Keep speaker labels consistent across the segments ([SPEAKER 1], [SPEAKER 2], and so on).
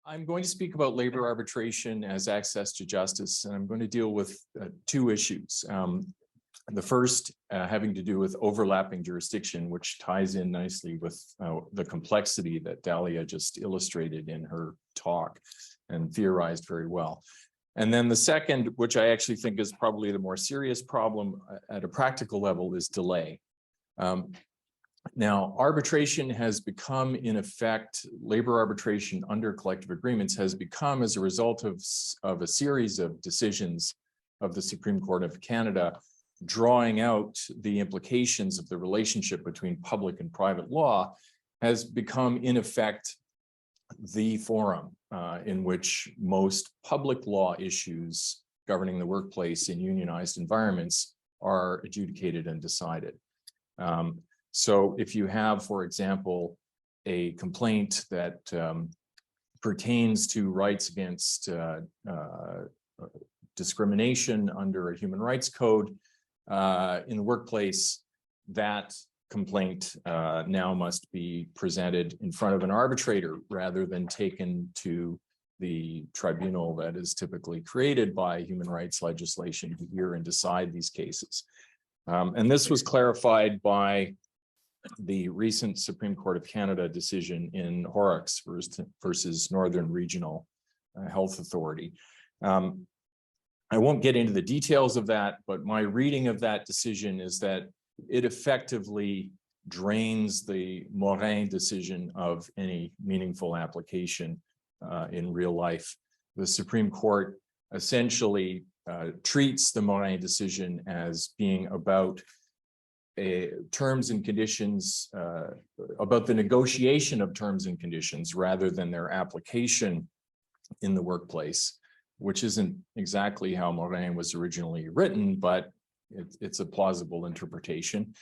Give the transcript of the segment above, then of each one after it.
[SPEAKER 1] I'm going to speak about labor arbitration as access to justice, and I'm going to deal with two issues. The first having to do with overlapping jurisdiction, which ties in nicely with the complexity that Dahlia just illustrated in her talk and theorized very well. And then the second, which I actually think is probably the more serious problem at a practical level, is delay. Now, arbitration has become, in effect, labor arbitration under collective agreements has become, as a result of a series of decisions of the Supreme Court of Canada, drawing out the implications of the relationship between public and private law, has become, in effect, the forum in which most public law issues governing the workplace in unionized environments are adjudicated and decided. So if you have, for example, a complaint that pertains to rights against discrimination under a human rights code in the workplace, that complaint now must be presented in front of an arbitrator rather than taken to the tribunal that is typically created by human rights legislation to hear and decide these cases. And this was clarified by the recent Supreme Court of Canada decision in Horrocks versus Northern Regional Health Authority. I won't get into the details of that, but my reading of that decision is that it effectively drains the Morin decision of any meaningful application in real life. The Supreme Court essentially treats the Morin decision as being about terms and conditions, about the negotiation of terms and conditions rather than their application in the workplace, which isn't exactly how Morin was originally written, but it's a plausible interpretation.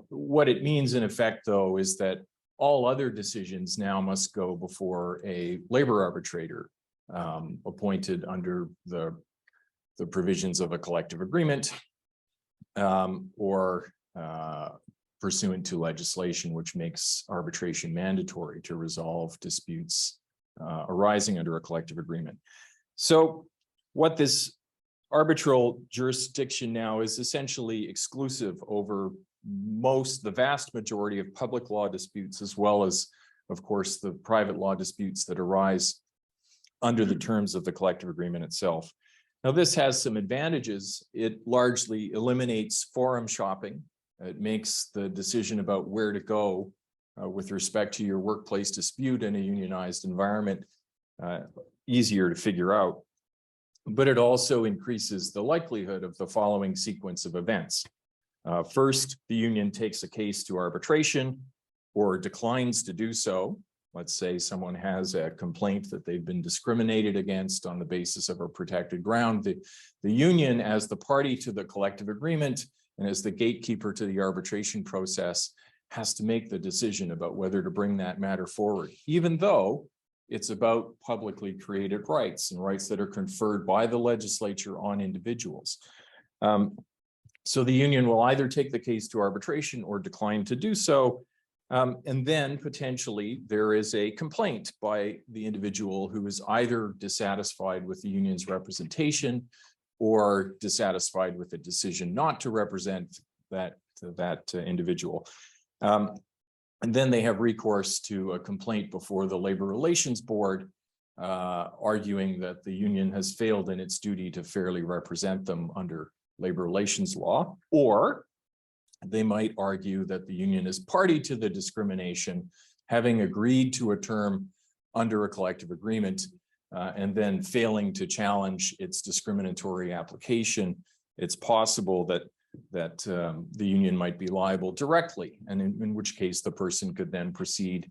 [SPEAKER 1] What it means in effect, though, is that all other decisions now must go before a labor arbitrator appointed under the provisions of a collective agreement or pursuant to legislation which makes arbitration mandatory to resolve disputes arising under a collective agreement. So what this arbitral jurisdiction now is essentially exclusive over the vast majority of public law disputes, as well as, of course, the private law disputes that arise under the terms of the collective agreement itself. Now, this has some advantages. It largely eliminates forum shopping. It makes the decision about where to go with respect to your workplace dispute in a unionized environment easier to figure out. But it also increases the likelihood of the following sequence of events. First, the union takes a case to arbitration or declines to do so. Let's say someone has a complaint that they've been discriminated against on the basis of a protected ground. The union, as the party to the collective agreement and as the gatekeeper to the arbitration process, has to make the decision about whether to bring that matter forward, even though it's about publicly created rights and rights that are conferred by the legislature on individuals. So the union will either take the case to arbitration or decline to do so. And then potentially there is a complaint by the individual who is either dissatisfied with the union's representation or dissatisfied with the decision not to represent that individual. And then they have recourse to a complaint before the Labor Relations Board, arguing that the union has failed in its duty to fairly represent them under labor relations law, or they might argue that the union is party to the discrimination, having agreed to a term under a collective agreement, and then failing to challenge its discriminatory application. It's possible that the union might be liable directly, and in which case the person could then proceed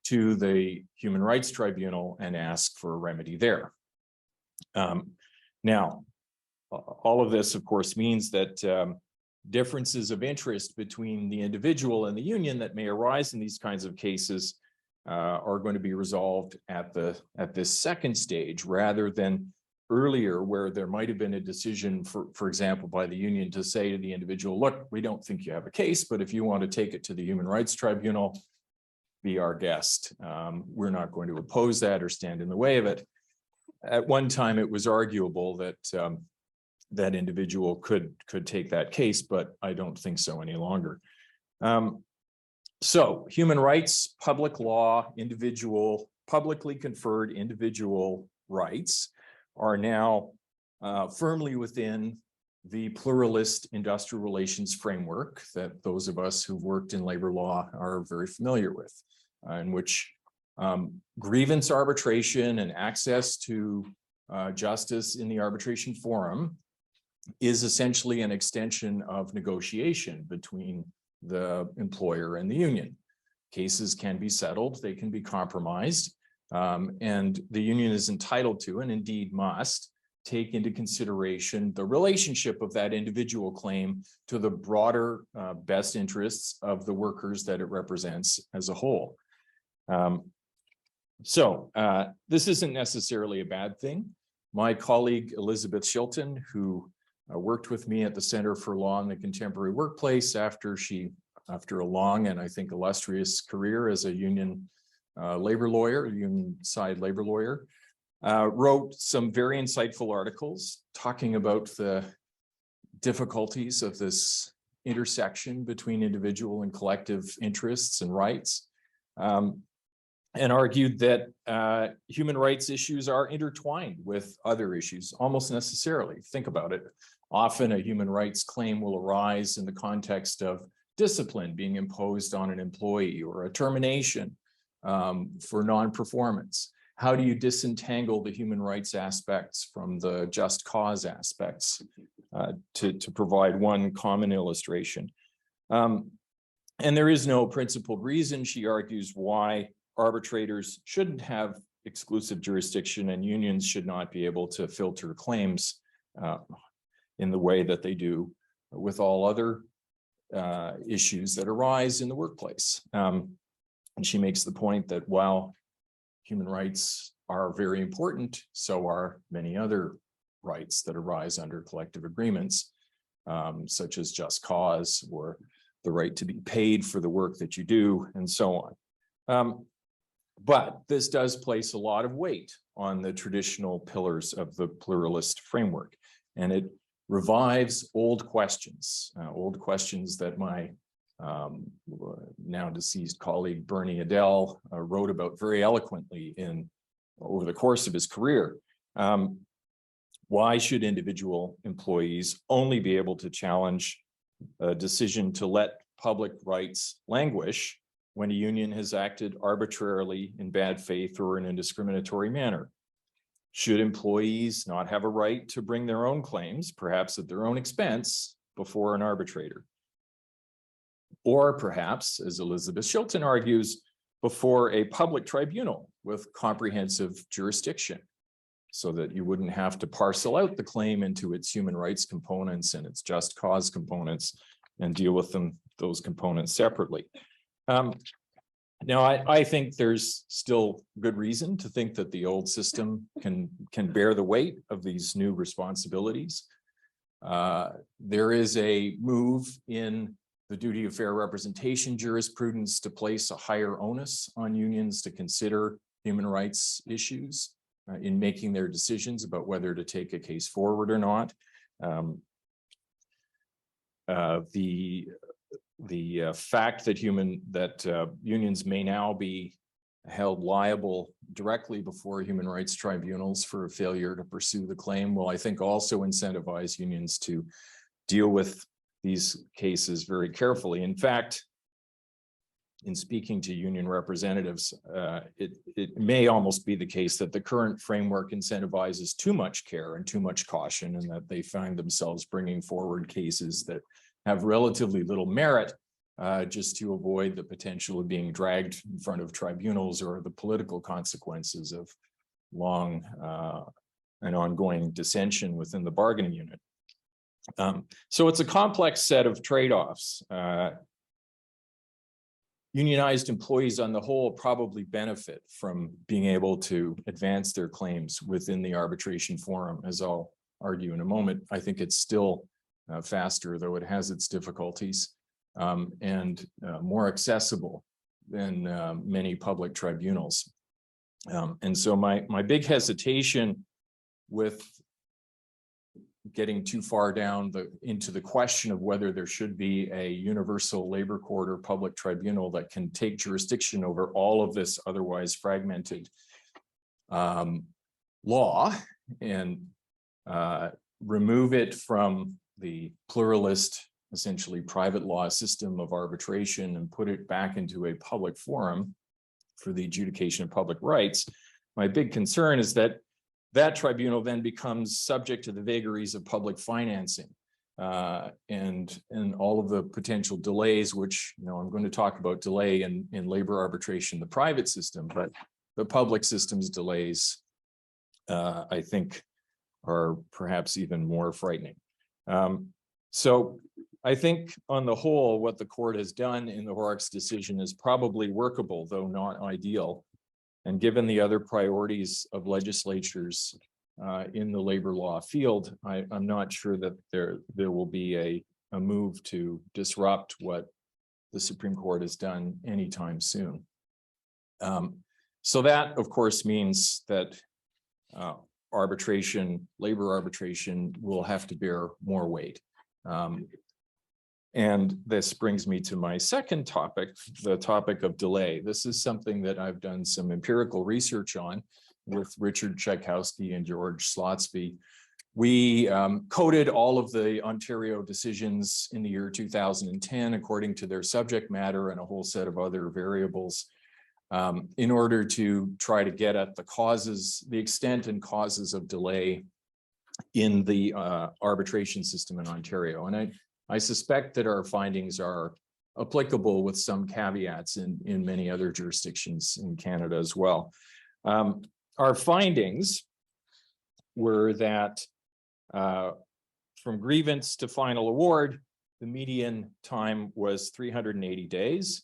[SPEAKER 1] to the Human Rights Tribunal and ask for a remedy there. Now, all of this, of course, means that differences of interest between the individual and the union that may arise in these kinds of cases are going to be resolved at this second stage, rather than earlier, where there might have been a decision, for example, by the union to say to the individual, look, we don't think you have a case, but if you want to take it to the Human Rights Tribunal, be our guest. We're not going to oppose that or stand in the way of it. At one time, it was arguable that that individual could take that case, but I don't think so any longer. So human rights, public law, publicly conferred individual rights are now firmly within the pluralist industrial relations framework that those of us who've worked in labor law are very familiar with, in which grievance arbitration and access to justice in the arbitration forum is essentially an extension of negotiation between the employer and the union. Cases can be settled, they can be compromised, and the union is entitled to, and indeed must, take into consideration the relationship of that individual claim to the broader best interests of the workers that it represents as a whole. This isn't necessarily a bad thing. My colleague, Elizabeth Shilton, who worked with me at the Center for Law in the Contemporary Workplace after a long and I think illustrious career as a union labor lawyer, union side labor lawyer, wrote some very insightful articles talking about the difficulties of this intersection between individual and collective interests and rights, and argued that human rights issues are intertwined with other issues almost necessarily. Think about it. Often a human rights claim will arise in the context of discipline being imposed on an employee or a termination for non-performance. How do you disentangle the human rights aspects from the just cause aspects, to provide one common illustration? And there is no principled reason, she argues, why arbitrators shouldn't have exclusive jurisdiction and unions should not be able to filter claims in the way that they do with all other issues that arise in the workplace. And she makes the point that while human rights are very important, so are many other rights that arise under collective agreements, such as just cause or the right to be paid for the work that you do, and so on. But this does place a lot of weight on the traditional pillars of the pluralist framework, and it revives old questions that my now deceased colleague Bernie Adele wrote about very eloquently over the course of his career. Why should individual employees only be able to challenge a decision to let public rights languish when a union has acted arbitrarily in bad faith or in a discriminatory manner? Should employees not have a right to bring their own claims, perhaps at their own expense, before an arbitrator? Or perhaps, as Elizabeth Shilton argues, before a public tribunal with comprehensive jurisdiction, so that you wouldn't have to parcel out the claim into its human rights components and its just cause components and deal with those components separately. Now, I think there's still good reason to think that the old system can bear the weight of these new responsibilities. There is a move in the duty of fair representation jurisprudence to place a higher onus on unions to consider human rights issues in making their decisions about whether to take a case forward or not. The fact that unions may now be held liable directly before human rights tribunals for a failure to pursue the claim will, I think, also incentivize unions to deal with these cases very carefully. In fact, in speaking to union representatives, it may almost be the case that the current framework incentivizes too much care and too much caution, and that they find themselves bringing forward cases that have relatively little merit just to avoid the potential of being dragged in front of tribunals or the political consequences of long and ongoing dissension within the bargaining unit. So it's a complex set of trade-offs. Unionized employees on the whole probably benefit from being able to advance their claims within the arbitration forum, as I'll argue in a moment. I think it's still faster, though it has its difficulties, and more accessible than many public tribunals. And so my big hesitation with getting too far down into the question of whether there should be a universal labor court or public tribunal that can take jurisdiction over all of this otherwise fragmented law and remove it from the pluralist, essentially private law system of arbitration and put it back into a public forum for the adjudication of public rights. My big concern is that that tribunal then becomes subject to the vagaries of public financing and all of the potential delays, which, you know, I'm going to talk about delay in labor arbitration, the private system, but the public system's delays, I think, are perhaps even more frightening. So I think on the whole, what the court has done in the Horrocks decision is probably workable, though not ideal. And given the other priorities of legislatures in the labor law field, I'm not sure that there will be a move to disrupt what the Supreme Court has done anytime soon. So that, of course, means that labor arbitration will have to bear more weight. And this brings me to my second topic, the topic of delay. This is something that I've done some empirical research on with Richard Tchaikovsky and George Slotsby. We coded all of the Ontario decisions in the year 2010 according to their subject matter and a whole set of other variables in order to try to get at the causes, the extent and causes of delay in the arbitration system in Ontario. And I suspect that our findings are applicable with some caveats in many other jurisdictions in Canada as well. Our findings were that from grievance to final award, the median time was 380 days.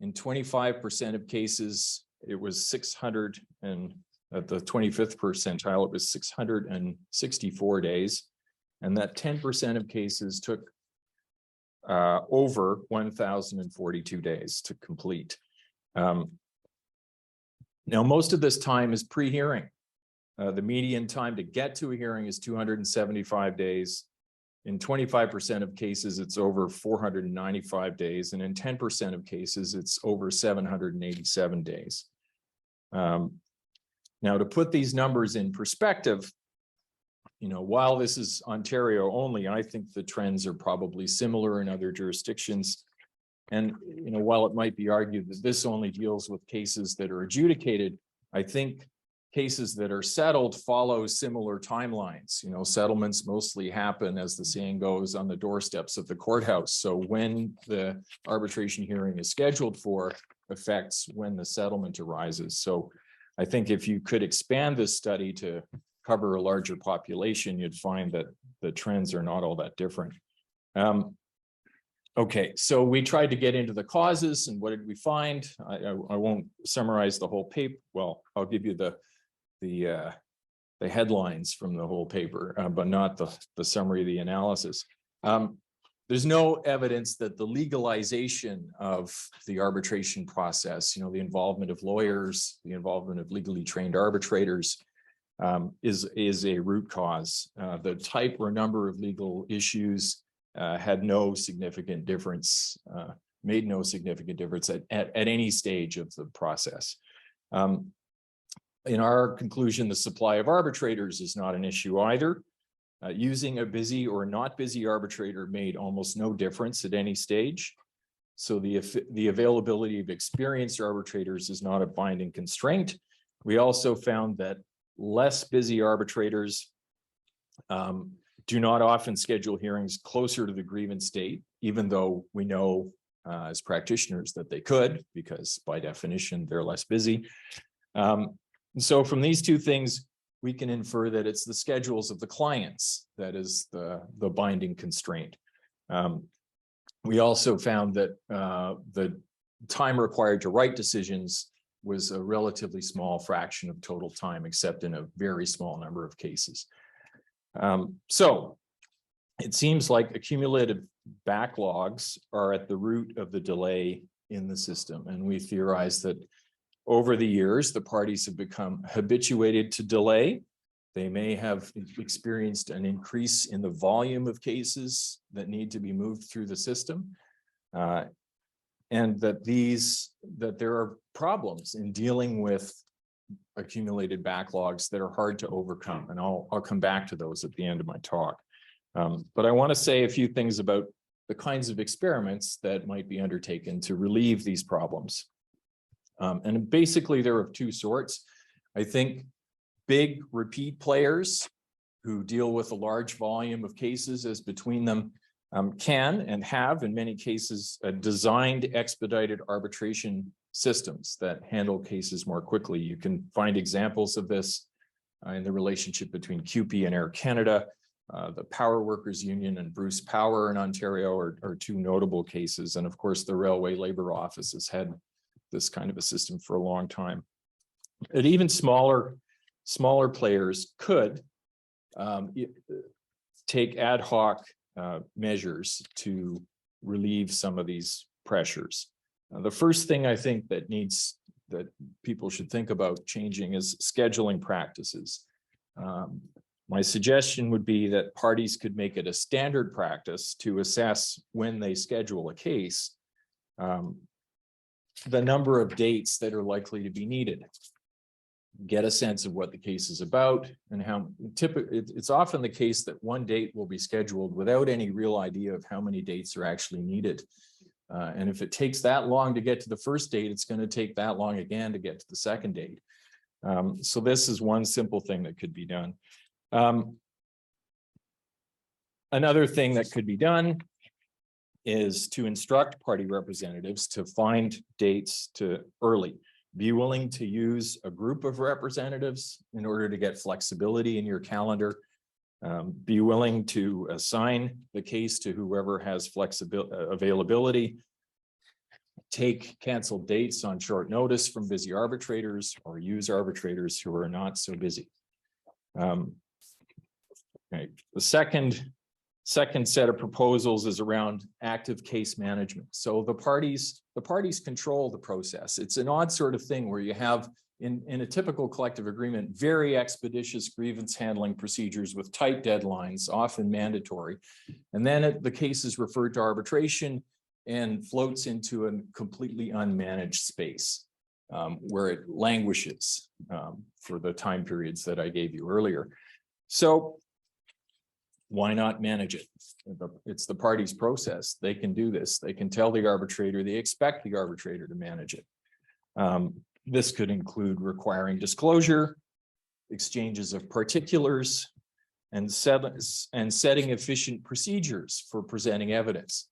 [SPEAKER 1] In 25% of cases, it was 600, and at the 25th percentile, it was 664 days. And that 10% of cases took over 1,042 days to complete. Now, most of this time is pre-hearing. The median time to get to a hearing is 275 days. In 25% of cases, it's over 495 days. And in 10% of cases, it's over 787 days. Now, to put these numbers in perspective, you know, while this is Ontario only, I think the trends are probably similar in other jurisdictions. And, you know, while it might be argued that this only deals with cases that are adjudicated, I think cases that are settled follow similar timelines. You know, settlements mostly happen, as the saying goes, on the doorsteps of the courthouse. So when the arbitration hearing is scheduled for affects when the settlement arises. So I think if you could expand this study to cover a larger population, you'd find that the trends are not all that different. Okay, so we tried to get into the causes, and what did we find? I won't summarize the whole paper. Well, I'll give you the headlines from the whole paper, but not the summary of the analysis. There's no evidence that the legalization of the arbitration process, you know, the involvement of lawyers, the involvement of legally trained arbitrators, is a root cause. The type or number of legal issues had no significant difference, made no significant difference at any stage of the process. In our conclusion, the supply of arbitrators is not an issue either. Using a busy or not busy arbitrator made almost no difference at any stage. So the availability of experienced arbitrators is not a binding constraint. We also found that less busy arbitrators do not often schedule hearings closer to the grievance date, even though we know as practitioners that they could, because by definition, they're less busy. So from these two things, we can infer that it's the schedules of the clients that is the binding constraint. We also found that the time required to write decisions was a relatively small fraction of total time, except in a very small number of cases. So it seems like accumulated backlogs are at the root of the delay in the system. And we theorize that over the years, the parties have become habituated to delay. They may have experienced an increase in the volume of cases that need to be moved through the system. And that there are problems in dealing with accumulated backlogs that are hard to overcome. And I'll come back to those at the end of my talk. But I want to say a few things about the kinds of experiments that might be undertaken to relieve these problems. And basically there are two sorts. I think big repeat players who deal with a large volume of cases as between them can and have in many cases designed expedited arbitration systems that handle cases more quickly. You can find examples of this in the relationship between CUPE and Air Canada. The Power Workers Union and Bruce Power in Ontario are two notable cases. And of course, the Railway Labor Office has had this kind of a system for a long time. And even smaller players could take ad hoc measures to relieve some of these pressures. The first thing I think that people should think about changing is scheduling practices. My suggestion would be that parties could make it a standard practice to assess when they schedule a case, the number of dates that are likely to be needed. Get a sense of what the case is about and how it's often the case that one date will be scheduled without any real idea of how many dates are actually needed. And if it takes that long to get to the first date, it's going to take that long again to get to the second date. So this is one simple thing that could be done. Another thing that could be done is to instruct party representatives to find dates early. Be willing to use a group of representatives in order to get flexibility in your calendar. Be willing to assign the case to whoever has availability. Take canceled dates on short notice from busy arbitrators or use arbitrators who are not so busy. Okay. The second set of proposals is around active case management. So the parties control the process. It's an odd sort of thing where you have in a typical collective agreement, very expeditious grievance handling procedures with tight deadlines, often mandatory. And then the case is referred to arbitration and floats into a completely unmanaged space where it languishes for the time periods that I gave you earlier. So why not manage it? It's the party's process. They can do this. They can tell the arbitrator, they expect the arbitrator to manage it. This could include requiring disclosure, exchanges of particulars, and setting efficient procedures for presenting evidence.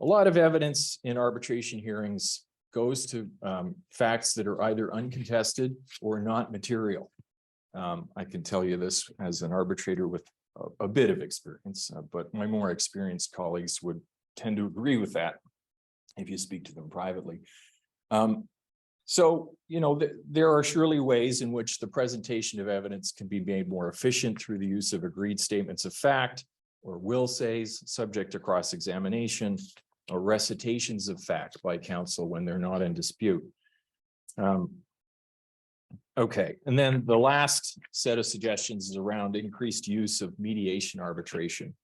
[SPEAKER 1] A lot of evidence in arbitration hearings goes to facts that are either uncontested or not material. I can tell you this as an arbitrator with a bit of experience, but my more experienced colleagues would tend to agree with that if you speak to them privately. So, you know, there are surely ways in which the presentation of evidence can be made more efficient through the use of agreed statements of fact or will says subject to cross-examination or recitations of fact by counsel when they're not in dispute. Okay, and then the last set of suggestions is around increased use of mediation arbitration.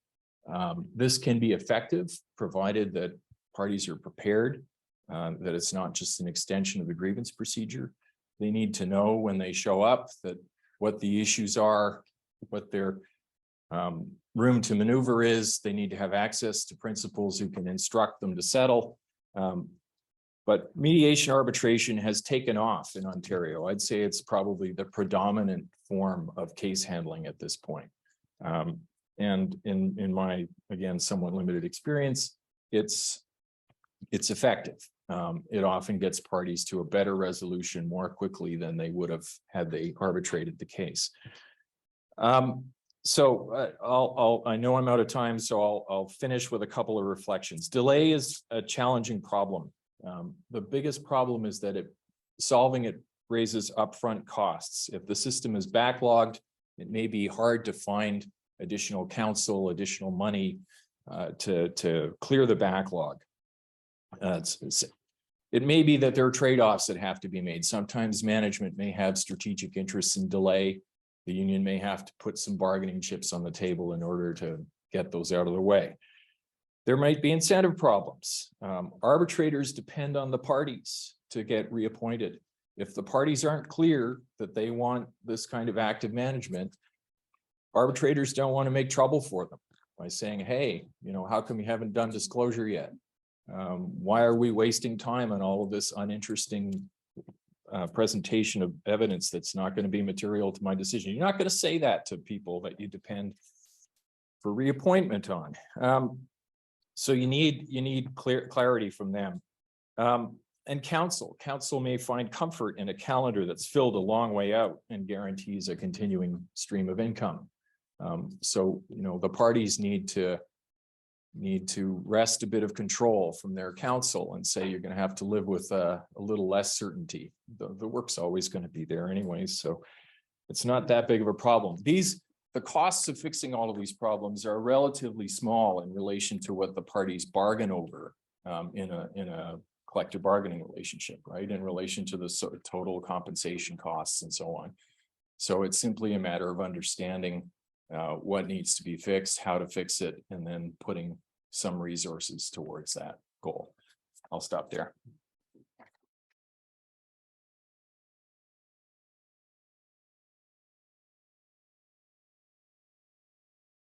[SPEAKER 1] This can be effective provided that parties are prepared, that it's not just an extension of the grievance procedure. They need to know when they show up that what the issues are, what their room to maneuver is. They need to have access to principals who can instruct them to settle. But mediation arbitration has taken off in Ontario. I'd say it's probably the predominant form of case handling at this point. And in my, again, somewhat limited experience, it's effective. It often gets parties to a better resolution more quickly than they would have had they arbitrated the case. So I know I'm out of time, so I'll finish with a couple of reflections. Delay is a challenging problem. The biggest problem is that solving it raises upfront costs. If the system is backlogged, it may be hard to find additional counsel, additional money to clear the backlog. It may be that there are trade-offs that have to be made. Sometimes management may have strategic interests in delay. The union may have to put some bargaining chips on the table in order to get those out of the way. There might be incentive problems. Arbitrators depend on the parties to get reappointed. If the parties aren't clear that they want this kind of active management, arbitrators don't want to make trouble for them by saying, hey, how come you haven't done disclosure yet? Why are we wasting time on all of this uninteresting presentation of evidence that's not going to be material to my decision? You're not going to say that to people that you depend for reappointment on. So you need clarity from them. And counsel may find comfort in a calendar that's filled a long way out and guarantees a continuing stream of income. So the parties need to wrest a bit of control from their counsel and say you're going to have to live with a little less certainty. The work's always going to be there anyways, so it's not that big of a problem. The costs of fixing all of these problems are relatively small in relation to what the parties bargain over in a collective bargaining relationship, right? In relation to the total compensation costs and so on. So it's simply a matter of understanding what needs to be fixed, how to fix it, and then putting some resources towards that goal. I'll stop there.